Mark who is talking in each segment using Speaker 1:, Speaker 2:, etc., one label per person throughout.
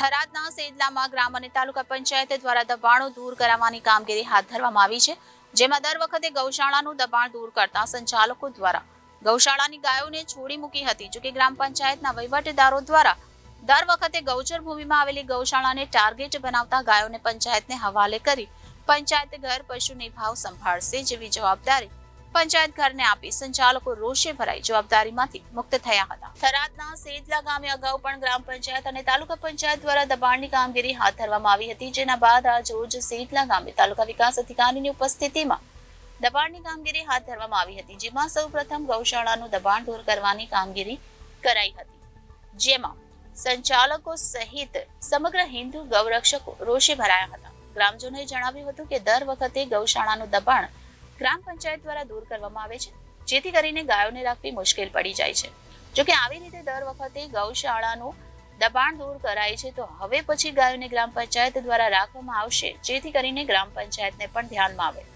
Speaker 1: થરાદના સેદલામાં ગ્રામ અને તાલુકા પંચાયત દ્વારા દબાણો દૂર કરાવવાની કામગીરી હાથ ધરવામાં આવી છે, જેમાં દર વખતે ગૌશાળાનું દબાણ દૂર કરતા સંચાલકો દ્વારા ગૌશાળાની ગાયોને છોડી મૂકી હતી। જો કે ગ્રામ પંચાયતના વહીવટદારો દ્વારા દર વખતે ગૌચર ભૂમિમાં આવેલી ગૌશાળાને ટાર્ગેટ બનાવતા ગાયોને પંચાયતને હવાલે કરી પંચાયત ઘર પશુની ભાવ સંભાળશે જેવી જવાબદારી પંચાયત ઘરને આપી સંચાલકો રોષે ભરાઈ જવાબદારીમાંથી મુક્ત થયા હતા। થરાદના સેદલા ગામે અગાઉ પણ ગ્રામ પંચાયત અને તાલુકા પંચાયત દ્વારા દબાણની કામગીરી હાથ ધરવામાં આવી હતી, જેના બાદ આજ રોજ સેદલા ગામે તાલુકા વિકાસ અધિકારીની ઉપસ્થિતિમાં દબાણની કામગીરી હાથ ધરવામાં આવી હતી, જેમાં સૌપ્રથમ ગૌશાળાનું દબાણ દૂર કરવાની કામગીરી કરાઈ હતી, જેમાં સંચાલકો સહિત સમગ્ર હિન્દુ ગૌરક્ષકો રોષે ભરાયા હતા। ગ્રામજનોએ જણાવ્યું હતું કે દર વખતે ગૌશાળાનું દબાણ ગ્રામ પંચાયત દ્વારા દૂર કરવામાં આવે છે, જેથી કરીને ગાયોને રાખવી મુશ્કેલ પડી જાય છે। જો કે આવી રીતે દર વખતે ગૌશાળાનું દબાણ દૂર કરાય છે, તો હવે પછી ગાયોને ગ્રામ પંચાયત દ્વારા રાખવામાં આવશે, જેથી કરીને ગ્રામ પંચાયતને પણ ધ્યાનમાં આવે।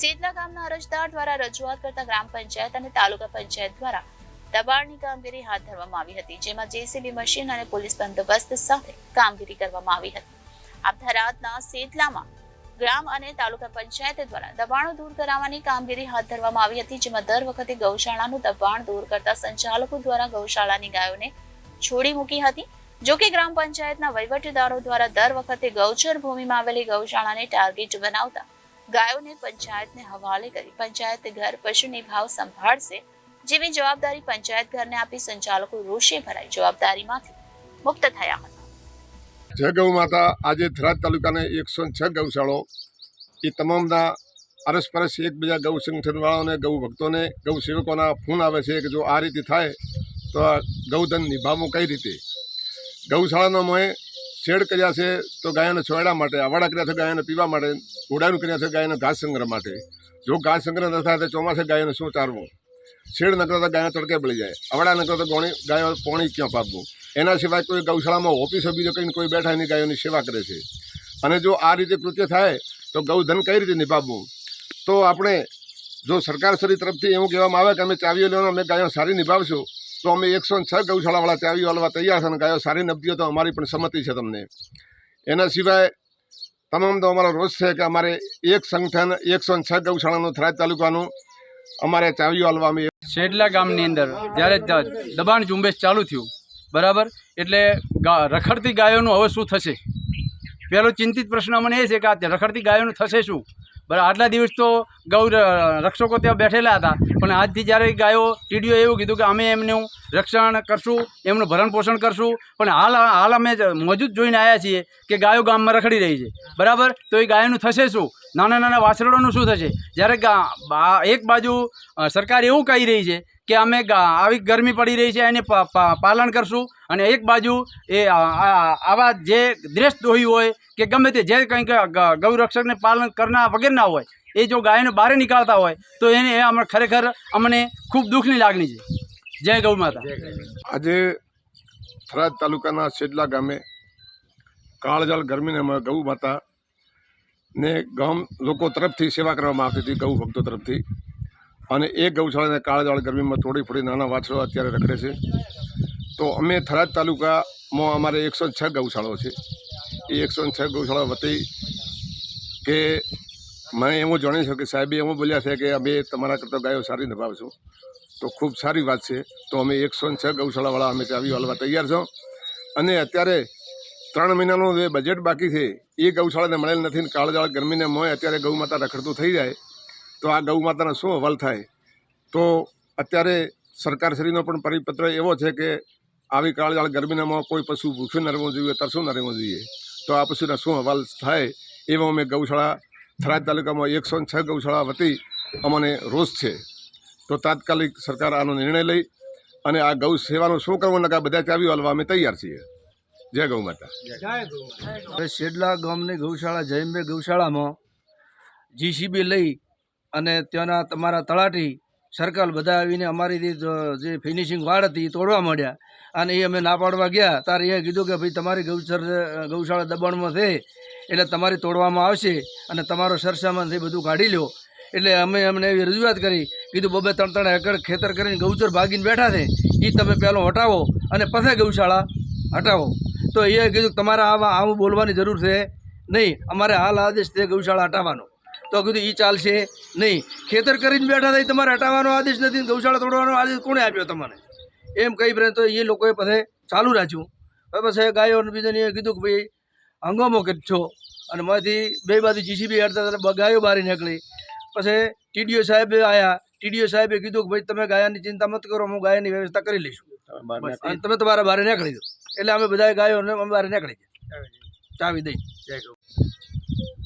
Speaker 1: સેદલા ગામના અરજદાર દ્વારા રજૂઆત કરતા ગ્રામ પંચાયત અને તાલુકા પંચાયત દ્વારા દબાણની કામગીરી હાથ ધરવામાં આવી હતી, જેમાં જેસીબી મશીન અને પોલીસ બંદોબસ્ત સાથે કામગીરી કરવામાં આવી હતી। આ થરાદના સેદલામાં ગ્રામ અને તાલુકા પંચાયત દ્વારા દબાણો દૂર કરાવવાની કામગીરી હાથ ધરવામાં આવી હતી, જેમાં દર વખતે ગૌશાળાનું દબાણ દૂર કરતા સંચાલકો દ્વારા ગૌશાળાની ગાયોને છોડી મૂકી હતી। જો કે ગ્રામ પંચાયતના વહીવટદારો દ્વારા દર વખતે ગૌચર ભૂમિમાં આવેલી ગૌશાળાને ટાર્ગેટ બનાવતા ગાયોને પંચાયતને હવાલે કરી પંચાયત ઘર પશુની ભાવ સંભાળશે જેવી જવાબદારી પંચાયત ઘરને આપી સંચાલકો રોષે ભરાઈ જવાબદારીમાંથી મુક્ત થયા હતા।
Speaker 2: જય ગૌ માતા। આજે થરાદ તાલુકાને 106 ગૌશાળો એ તમામના અરસપરસ એકબીજા ગૌ સંગઠનવાળાઓને ગૌ ભક્તોને ગૌ સેવકોના ફોન આવે છે કે જો આ રીતે થાય તો આ ગૌધન નિભાવવું કઈ રીતે। ગૌશાળાનો મોએ શેડ કર્યા છે તો ગાયોને છોડ્યા માટે, અવાડા કર્યા છે ગાયોને પીવા માટે, ઘોડાનું કર્યા છે ગાયોને ઘાસ સંગ્રહ માટે। જો ઘાસ સંગ્રહ ન થાય તો ચોમાસે ગાયોને શું ચારવું, શેડ ન કરો તો ગાયો તડકે પડી જાય, અવાડા ન કરો તો ગાયો પાણી ક્યાં પાપવું। એના સિવાય કોઈ ગૌશાળામાં ઓફિસો બીજો કંઈ કોઈ બેઠા એની ગાયોની સેવા કરે છે, અને જો આ રીતે કૃત્ય થાય તો ગૌધન કઈ રીતે નિભાવવું। તો આપણે જો સરકારશ્રી તરફથી એવું કહેવામાં આવે કે અમે ચાવીઓ લેવાનું, અમે ગાયો સારી નિભાવશું, તો અમે 106 ગૌશાળાવાળા ચાવીઓ લેવા તૈયાર છે, અને ગાયો સારી નભતી હોય તો અમારી પણ સંમતિ છે તમને। એના સિવાય તમામ તો અમારો રોષ છે કે અમારે એક સંગઠન 106 ગૌશાળાનું થરાદ તાલુકાનું અમારે ચાવીઓ હાલવા અમે
Speaker 3: સેદલા ગામની અંદર જ્યારે દબાણ ઝુંબેશ ચાલુ થયું બરાબર, એટલે રખડતી ગાયોનું હવે શું થશે? પહેલો ચિંતિત પ્રશ્ન મને એ છે કે આ રખડતી ગાયોનું થશે શું? બરાબર, આટલા દિવસ તો ગૌ રક્ષકો ત્યાં બેઠેલા હતા, પણ આજથી જ્યારે ગાયો ટીડીઓએ એવું કીધું કે અમે એમનું રક્ષણ કરશું, એમનું ભરણ પોષણ કરશું, પણ હાલ અમે મોજૂદ જોઈને આવ્યા છીએ કે ગાયો ગામમાં રખડી રહી છે બરાબર। તો એ ગાયોનું થશે શું? નાના નાના વાછરડોનું શું થશે? જ્યારે એક બાજુ સરકાર એવું કહી રહી છે કે અમે આવી ગરમી પડી રહી છે એને પાલન કરશું, અને એક બાજુ એ આવા જે દ્વેષદ્રોહી હોય કે ગમે તે જે કંઈક ગૌરક્ષકને પાલન કરનાર વગેરેના હોય એ જો ગાયોને બહાર નીકાળતા હોય તો એને ખરેખર અમને ખૂબ દુઃખની લાગણી છે। જય ગૌ માતા।
Speaker 2: આજે થરાદ તાલુકાના સેદલા ગામે કાળઝાળ ગરમીને ગૌ માતાને ગામ લોકો તરફથી સેવા કરવામાં આવતી હતી, ગૌ ભક્તો તરફથી, અને એ ગૌશાળાને કાળઝાળ ગરમીમાં થોડી થોડી નાના વાછરો અત્યારે રખડે છે। તો અમે થરાદ તાલુકામાં અમારે 106 ગૌશાળાઓ છે, એ 106 ગૌશાળા વતી કે મને એવું જાણ્યું છે કે સાહેબે એવું બોલ્યા છે કે અમે તમારા કરતાં ગાયો સારી નિભાવશું, તો ખૂબ સારી વાત છે। તો અમે 106 ગૌશાળાવાળા અમે ચાવીઓ હાલવા તૈયાર છો, અને અત્યારે 3 મહિનાનું જે બજેટ બાકી છે એ ગૌશાળાને મળેલ નથી, ને કાળઝાળ ગરમીને મોય અત્યારે ગૌ માતા રખડતું થઈ જાય તો આ ગૌ માતાનો શું અહેવાલ થાય। તો અત્યારે સરકારશ્રીનો પણ પરિપત્ર એવો છે કે આવી કાળઝાળ ગરમીનામાં કોઈ પશુ ભૂખ્યું ન રહેવું જોઈએ, તરસું ન રહેવું જોઈએ, તો આ પશુના શું અહેવાલ થાય એવો અમે ગૌશાળા થરાદ તાલુકામાં 106 ગૌશાળા વતી અમને રોષ છે। તો તાત્કાલિક સરકાર આનો નિર્ણય લઈ અને આ ગૌ સેવાનું શું કરવું ને બધા ચાવીઓ હાલવા અમે તૈયાર છીએ। જય ગૌ માતા।
Speaker 4: સેદલા ગામની ગૌશાળા જયંબે ગૌશાળામાં જીસીબી લઈ અને ત્યાંના તમારા તળાટી સર્કલ બધા આવીને અમારી જે ફિનિશિંગ વાડ હતી એ તોડવા માંડ્યા, અને એ અમે ના પાડવા ગયા ત્યારે એ કીધું કે ભાઈ તમારી ગૌશાળા દબાણમાં છે એટલે તમારી તોડવામાં આવશે અને તમારો સરસામાન એ બધું કાઢી લો। એટલે અમે એમને એવી રજૂઆત કરી, કીધું 2-3 એકર ખેતર કરીને ગૌચર ભાગીને બેઠા છે એ તમે પહેલો હટાવો અને પછી ગૌશાળા હટાવો। તો એ કીધું કે તમારે આવું બોલવાની જરૂર છે નહીં, અમારે હાલ આદેશ છે ગૌશાળા હટાવવાનો. તો કીધું એ ચાલશે નહીં, ખેતર કરીને બેઠા થઈ, તમારે હટાવવાનો આદેશ નથી, ગૌશાળા તોડવાનો આદેશ કોણે આપ્યો તમને? એમ કહી તો એ લોકોએ પછી ચાલુ રાખ્યું. પછી ગાયો બીજાને કીધું કે ભાઈ હંગામો છો, અને માંથી બે બાજુ જીસીબી હેડતા હતા, ગાયો બહાર નીકળી. પછી ટીડીઓ સાહેબ આવ્યા, ટીડીઓ સાહેબે કીધું કે ભાઈ તમે ગાયાની ચિંતા મત કરો, હું ગાયાની વ્યવસ્થા કરી લઈશું, અને તમે તમારા બહાર નીકળી દો. એટલે અમે બધા ગાયોને અમે બહાર નીકળી ગયા ચાવી દઈ.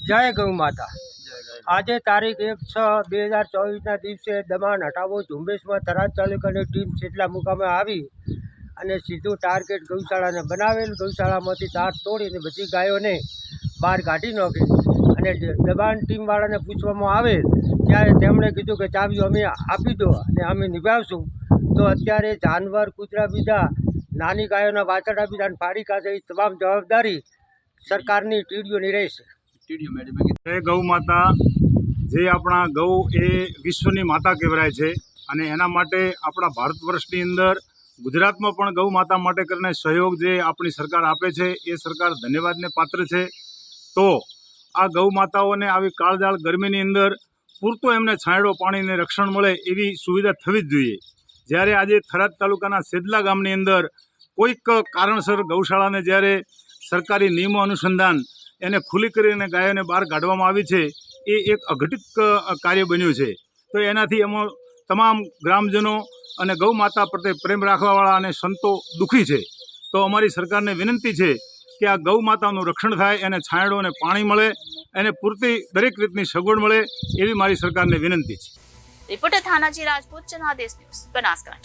Speaker 5: જય ગૌ માતા. આજે તારીખ 1/6/2024ના દિવસે દબાણ હટાવો ઝુંબેશમાં થરાદ તાલુકાની ટીમ સેટલા મુકામે આવી અને સીધું ટાર્ગેટ ગૌશાળાને બનાવેલ. ગૌશાળામાંથી તાર તોડીને બધી ગાયોને બહાર કાઢી નાખી. અને દબાણ ટીમવાળાને પૂછવામાં આવે ત્યારે તેમણે કીધું કે ચાવીઓ અમે આપી દો અને અમે નિભાવશું. તો અત્યારે જાનવર, કૂતરા બીજા, નાની ગાયોના વાછરડા બીજા ફાડી કાઢે એ તમામ જવાબદારી સરકારની ટીડીઓની રહેશે.
Speaker 6: જય ગૌ માતા. જે આપણા ગૌ એ વિશ્વની માતા કહેવાય છે, અને એના માટે આપણા ભારત વર્ષની અંદર ગુજરાતમાં પણ ગૌ માતા માટે કરીને સહયોગ જે આપણી સરકાર આપે છે એ સરકાર ધન્યવાદને પાત્ર છે. તો આ ગૌ માતાઓને આવી કાળઝાળ ગરમીની અંદર પૂરતો એમને છાંયડો, પાણીને રક્ષણ મળે એવી સુવિધા થવી જ જોઈએ. જ્યારે આજે થરાદ તાલુકાના સેદલા ગામની અંદર કોઈક કારણસર ગૌશાળાને જ્યારે સરકારી નિયમો અનુસંધાન એને ખુલ્લી કરીને ગાયોને બહાર કાઢવામાં આવી છે, એ એક અઘટિત કાર્ય બન્યું છે. તો એનાથી અમે તમામ ગ્રામજનો અને ગૌ માતા પ્રત્યે પ્રેમ રાખવાવાળા અને સંતો દુઃખી છે. તો અમારી સરકારને વિનંતી છે કે આ ગૌ માતાનું રક્ષણ થાય, એને છાંયડો અને પાણી મળે, એને પૂરતી દરેક રીતની સગવડ મળે એવી મારી સરકારને વિનંતી છે.
Speaker 1: Reporter Thanaji Rajput, Janadesh news, Banaskantha.